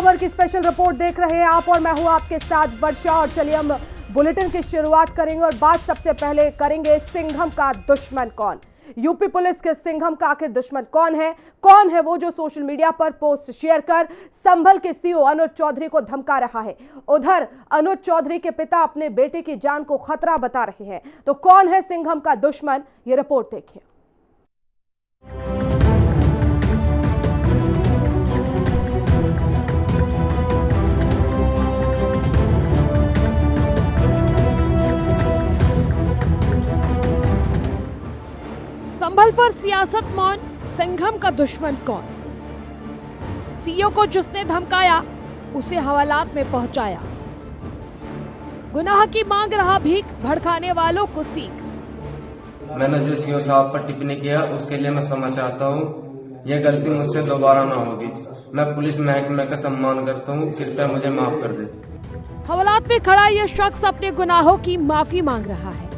खबर की special report देख रहे हैं आप और मैं हूं आपके साथ वर्षा। और चलिए हम बुलेटिन की शुरुआत करेंगे और बात सबसे पहले करेंगे सिंघम का दुश्मन कौन। यूपी पुलिस के सिंघम का आखिर दुश्मन कौन है वो जो सोशल मीडिया पर पोस्ट शेयर कर संभल के सीईओ अनुज चौधरी को धमका रहा है। उधर अनुज चौधरी के पिता अपने बेटे की जान को खतरा बता रहे हैं। तो कौन है सिंघम का दुश्मन, ये रिपोर्ट देखिए। संभल पर सियासत मौन, सिंघम का दुश्मन कौन। सीईओ को जिसने धमकाया उसे हवालात में पहुंचाया। गुनाह की मांग रहा भीख, भड़काने वालों को सीख। मैंने जो सीईओ साहब पर टिप्पणी किया उसके लिए मैं क्षमा चाहता हूँ। यह गलती मुझसे दोबारा ना होगी। मैं पुलिस महकमे का सम्मान करता हूँ, कृपया मुझे माफ कर दे। हवालात में खड़ा यह शख्स अपने गुनाहों की माफी मांग रहा है।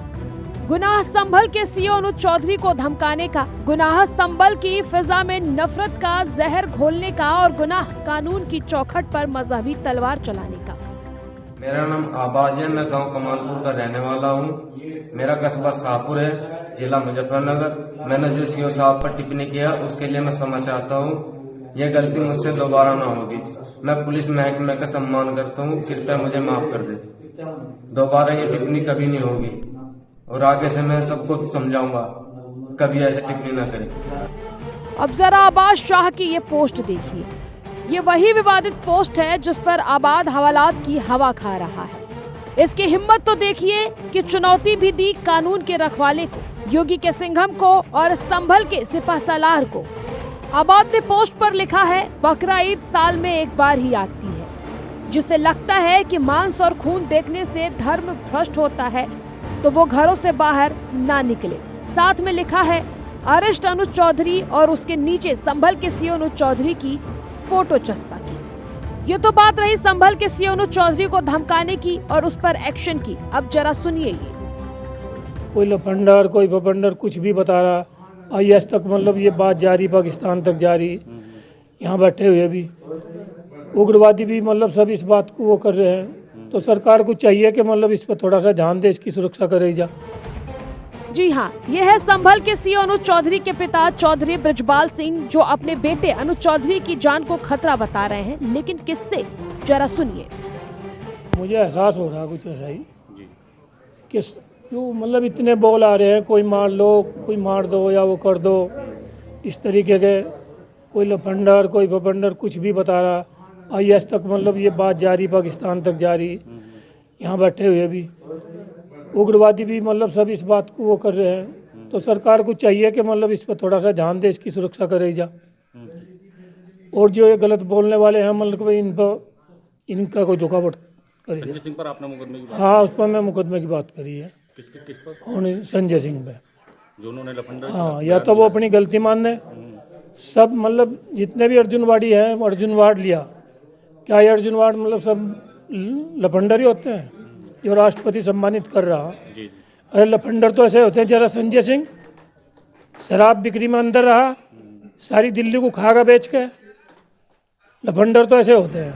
गुनाह संभल के सीईओ अनुज चौधरी को धमकाने का, गुनाह संभल की फिजा में नफरत का जहर घोलने का और गुनाह कानून की चौखट पर मजहबी तलवार चलाने का। मेरा नाम आबाज है, मैं गांव कमालपुर का रहने वाला हूं। मेरा कस्बा शाहपुर है, जिला मुजफ्फरनगर। मैंने जो सीईओ साहब पर टिप्पणी किया उसके लिए मैं क्षमा चाहता हूं। यह गलती मुझसे दोबारा ना होगी। मैं पुलिस महकमे का सम्मान करता हूं, कृपया मुझे माफ कर दे। दोबारा ये टिप्पणी कभी नहीं होगी और आगे से मैं सबको समझाऊंगा कभी ऐसे टिप्पणी न करें। अब जरा आबाद शाह की ये पोस्ट देखिए। ये वही विवादित पोस्ट है जिस पर आबाद हवालात की हवा खा रहा है। इसकी हिम्मत तो देखिए कि चुनौती भी दी कानून के रखवाले को, योगी के सिंघम को और संभल के सिपह सलार को। आबाद ने पोस्ट पर लिखा है, बकरा ईद साल में एक बार ही आती है। जिसे लगता है कि मांस और खून देखने से धर्म भ्रष्ट होता है तो वो घरों से बाहर ना निकले। साथ में लिखा है, अरेस्ट अनुज चौधरी और उसके नीचे संभल के सीईओ अनुज चौधरी की फोटो चस्पा की। ये तो बात रही संभल के सीईओ अनुज चौधरी को धमकाने की और उस पर एक्शन की। अब जरा सुनिए ये। कोई लफंडर कोई बफंडर कुछ भी बता रहा। आईएएस तक मतलब ये बात जारी, पाकिस्तान तक जारी। यहाँ बैठे हुए भी उग्रवादी भी मतलब सब इस बात को वो कर रहे हैं। तो सरकार को चाहिए कि मतलब इस पर थोड़ा सा ध्यान दे, इसकी सुरक्षा करे जा। जी हाँ, ये है संभल के सीईओ अनुज चौधरी के पिता चौधरी ब्रजपाल सिंह, जो अपने बेटे अनुज चौधरी की जान को खतरा बता रहे हैं। लेकिन किससे, जरा सुनिए। मुझे एहसास हो रहा कुछ ऐसा ही कि जो मतलब इतने बोल आ रहे हैं, कोई मार लो, कोई मार दो या वो कर दो, इस तरीके के। कोई लफंडर कोई बफंडर कुछ भी बता रहा। आईएएस तक मतलब ये बात जारी, पाकिस्तान तक जारी। यहाँ बैठे हुए भी उग्रवादी भी मतलब सब इस बात को वो कर रहे हैं। तो सरकार को चाहिए कि मतलब इस पर थोड़ा सा ध्यान दे, इसकी सुरक्षा करे जा। और जो ये गलत बोलने वाले हैं मतलब इन पर इनका कोई रुकावट करे। संजय सिंह पर आपने मुकदमे की बात? हाँ, उस पर मैं मुकदमे की बात करी है। किस पर? संजय सिंह पे, जो उन्होंने लफंडर। हाँ, या तो वो अपनी गलती मानने। सब मतलब जितने भी अर्जुनवाड़ी हैं, अर्जुनवाड़ लिया। क्या ये अर्जुनवाड़ मतलब सब लफंडर ही होते हैं जो राष्ट्रपति सम्मानित कर रहा? अरे लफंडर तो ऐसे होते हैं। जरा संजय सिंह शराब बिक्री में अंदर रहा, सारी दिल्ली को खागा बेच के। लफंडर तो ऐसे होते हैं।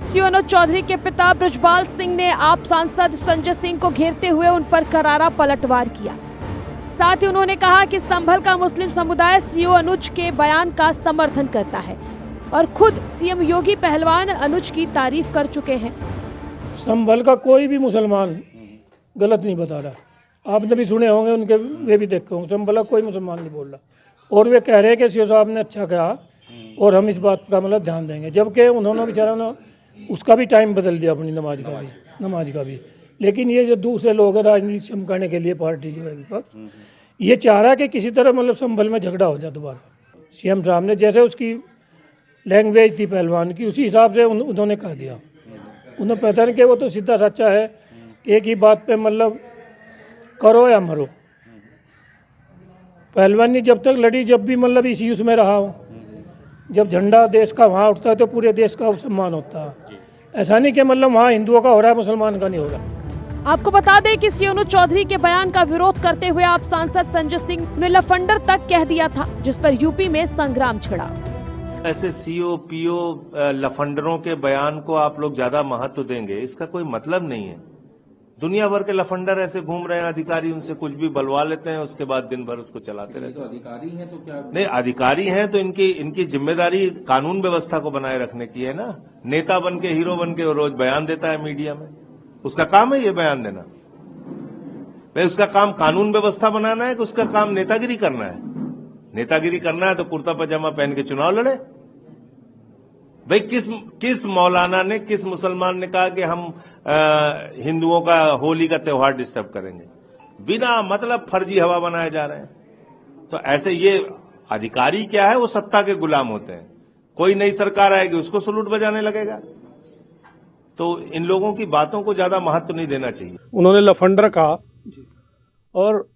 सीईओ अनुज चौधरी के पिता ब्रजपाल सिंह ने आप सांसद संजय सिंह को घेरते हुए उन पर करारा पलटवार किया। साथ ही उन्होंने कहा कि संभल का मुस्लिम समुदाय सीईओ अनुज के बयान का समर्थन करता है और खुद सीएम योगी पहलवान अनुज की तारीफ कर चुके हैं। संभल का कोई भी मुसलमान गलत नहीं बता रहा। आपने भी सुने होंगे उनके, वे भी देखे होंगे। संभल का कोई मुसलमान नहीं बोल रहा। और वे कह रहे हैं कि सीईओ साहब ने अच्छा कहा और हम इस बात का मतलब ध्यान देंगे। जबकि उन्होंने बेचारा उसका भी टाइम बदल दिया, अपनी नमाज का भी। लेकिन ये जो दूसरे लोग हैं राजनीति चमकाने के लिए, पार्टी जो है विपक्ष, ये चाह रहा है कि किसी तरह मतलब संभल में झगड़ा हो जाए दोबारा। सीएम साहब ने जैसे उसकी लैंग्वेज थी पहलवान की, उसी हिसाब से उन्होंने कह दिया। उन्हें पता नहीं कि वो तो सीधा सच्चा है, एक ही बात पे मतलब करो या मरो। पहलवानी जब तक लड़ी, जब भी मतलब इस यूज में रहा हो, जब झंडा देश का वहाँ उठता है तो पूरे देश का सम्मान होता है। ऐसा नहीं कि मतलब वहाँ हिंदुओं का हो रहा है, मुसलमान का नहीं हो रहा। आपको बता दें कि सीईओ अनुज चौधरी के बयान का विरोध करते हुए आप सांसद संजय सिंह ने लफंडर तक कह दिया था, जिस पर यूपी में संग्राम छिड़ा। ऐसे सीओ पीओ लफंडरों के बयान को आप लोग ज्यादा महत्व देंगे, इसका कोई मतलब नहीं है। दुनिया भर के लफंडर ऐसे घूम रहे हैं, अधिकारी उनसे कुछ भी बलवा लेते हैं, उसके बाद दिन भर उसको चलाते रहते हैं। तो अधिकारी हैं तो क्या नहीं, अधिकारी हैं तो इनकी जिम्मेदारी कानून व्यवस्था को बनाए रखने की है ना। नेता बन के, हीरो बन के वो रोज बयान देता है मीडिया में, उसका काम है ये बयान देना। भाई उसका काम कानून व्यवस्था बनाना है कि उसका काम नेतागिरी करना है? नेतागिरी करना है तो कुर्ता पजामा पहन के चुनाव लड़े। भाई किस मौलाना ने, किस मुसलमान ने कहा कि हम हिंदुओं का होली का त्योहार डिस्टर्ब करेंगे? बिना मतलब फर्जी हवा बनाए जा रहे हैं। तो ऐसे ये अधिकारी क्या है, वो सत्ता के गुलाम होते हैं। कोई नई सरकार आएगी उसको सलूट बजाने लगेगा। तो इन लोगों की बातों को ज्यादा महत्व नहीं देना चाहिए। उन्होंने लफंडर कहा और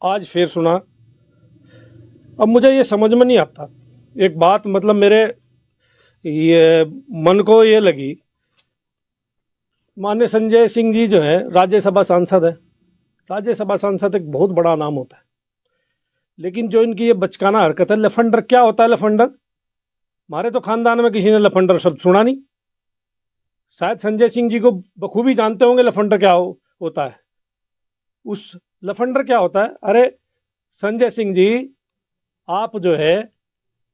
आज फिर सुना। अब मुझे ये समझ में नहीं आता एक बात, मतलब मेरे ये मन को ये लगी। माननीय संजय सिंह जी जो है राज्यसभा सांसद है। राज्यसभा सांसद एक बहुत बड़ा नाम होता है, लेकिन जो इनकी ये बचकाना हरकत है, लफंडर क्या होता है? लफंडर हमारे तो खानदान में किसी ने लफंडर शब्द सुना नहीं। शायद संजय सिंह जी को बखूबी जानते होंगे लफंडर क्या होता है। उस लफंडर क्या होता है? अरे संजय सिंह जी, आप जो है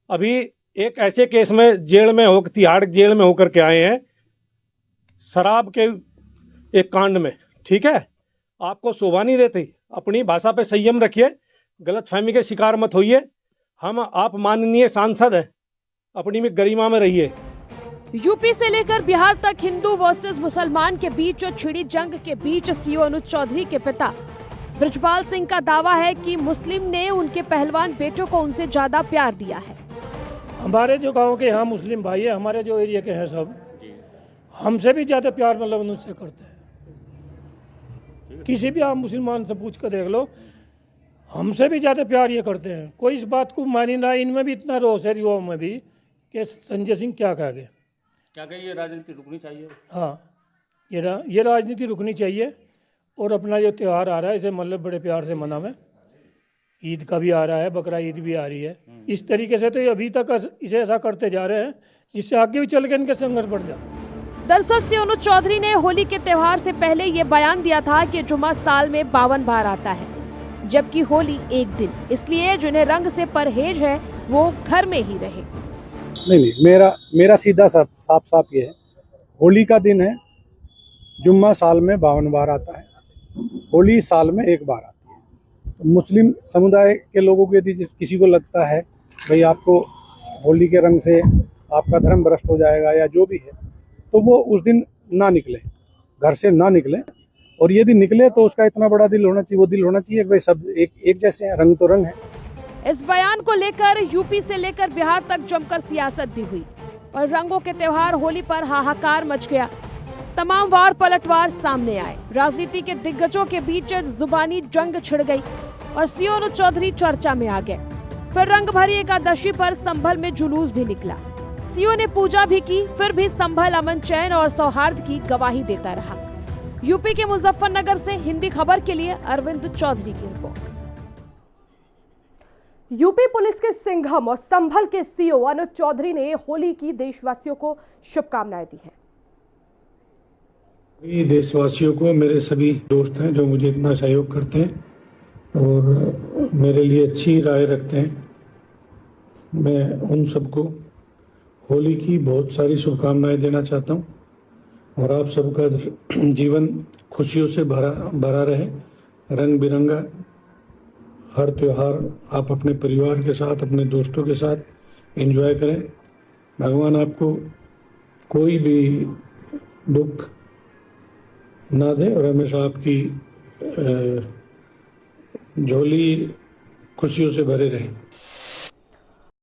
अभी एक ऐसे केस में जेल में हो, तिहाड़ जेल में होकर के आए हैं, शराब के एक कांड में। ठीक है, आपको शोभा नहीं देती, अपनी भाषा पे संयम रखिए, गलतफहमी के शिकार मत होइए। आप माननीय सांसद हैं, अपनी में गरिमा में रहिए। यूपी से लेकर बिहार तक हिंदू वर्सेस मुसलमान के बीच छिड़ी जंग के बीच सीओ अनुज चौधरी के पिता ब्रजपाल सिंह का दावा है कि मुस्लिम ने उनके पहलवान बेटों को उनसे ज्यादा प्यार दिया है। हमारे जो गांव के यहाँ मुस्लिम भाई है, हमारे जो एरिया के हैं, सब हमसे भी ज़्यादा प्यार मतलब उनसे करते हैं। किसी भी आप मुसलमान से पूछ कर देख लो, हमसे भी ज़्यादा प्यार ये करते हैं। कोई इस बात को मानी ना। इनमें भी इतना रोष है, युवाओं में भी, कि संजय सिंह क्या कह गए। क्या कहे, ये राजनीति रुकनी चाहिए? हाँ, ये राजनीति रुकनी चाहिए। और अपना जो त्यौहार आ रहा है इसे मतलब बड़े प्यार से मनावें। ईद का भी आ रहा है, बकरा ईद भी आ रही है। इस तरीके से तो ये अभी तक इसे ऐसा करते जा रहे हैं जिससे आगे भी चल के इनके संघर्ष बढ़ जाए। दरअसल सीओ अनुज चौधरी ने होली के त्योहार से पहले ये बयान दिया था कि जुम्मा साल में 52 बार आता है, जबकि होली एक दिन, इसलिए जिन्हें रंग से परहेज है वो घर में ही रहे। नहीं, मेरा सीधा साफ ये है, होली का दिन है, जुम्मा साल में 52 बार आता है, होली साल में एक बार आती है। तो मुस्लिम समुदाय के लोगों को यदि किसी को लगता है भाई आपको होली के रंग से आपका धर्म भ्रष्ट हो जाएगा या जो भी है, तो वो उस दिन ना निकले, घर से ना निकले। और यदि निकले तो उसका इतना बड़ा दिल होना चाहिए, वो दिल होना चाहिए कि भाई सब एक जैसे हैं, रंग तो रंग है। इस बयान को लेकर यूपी से लेकर बिहार तक जमकर सियासत भी हुई और रंगों के त्योहार होली पर हाहाकार मच गया। तमाम वार पलटवार सामने आए, राजनीति के दिग्गजों के बीच जुबानी जंग छिड़ गई और सीओ अनुज चौधरी चर्चा में आ गए। फिर रंग भरी एकादशी पर संभल में जुलूस भी निकला। सीओ ने पूजा भी की, फिर भी संभल अमन चैन और सौहार्द की गवाही देता रहा। यूपी के मुजफ्फरनगर से हिंदी खबर के लिए अरविंद चौधरी की रिपोर्ट। यूपी पुलिस के सिंघम और संभल के सीओ अनुज चौधरी ने होली की देशवासियों को शुभकामनाएं दी हैं। देशवासियों को, मेरे सभी दोस्त हैं जो मुझे इतना सहयोग करते हैं और मेरे लिए अच्छी राय रखते हैं, मैं उन सबको होली की बहुत सारी शुभकामनाएं देना चाहता हूं और आप सबका जीवन खुशियों से भरा रहे, रंग बिरंगा। हर त्योहार आप अपने परिवार के साथ, अपने दोस्तों के साथ एंजॉय करें। भगवान आपको कोई भी दुख ना दे और हमेशा आपकी झोली खुशियों से भरे रहे।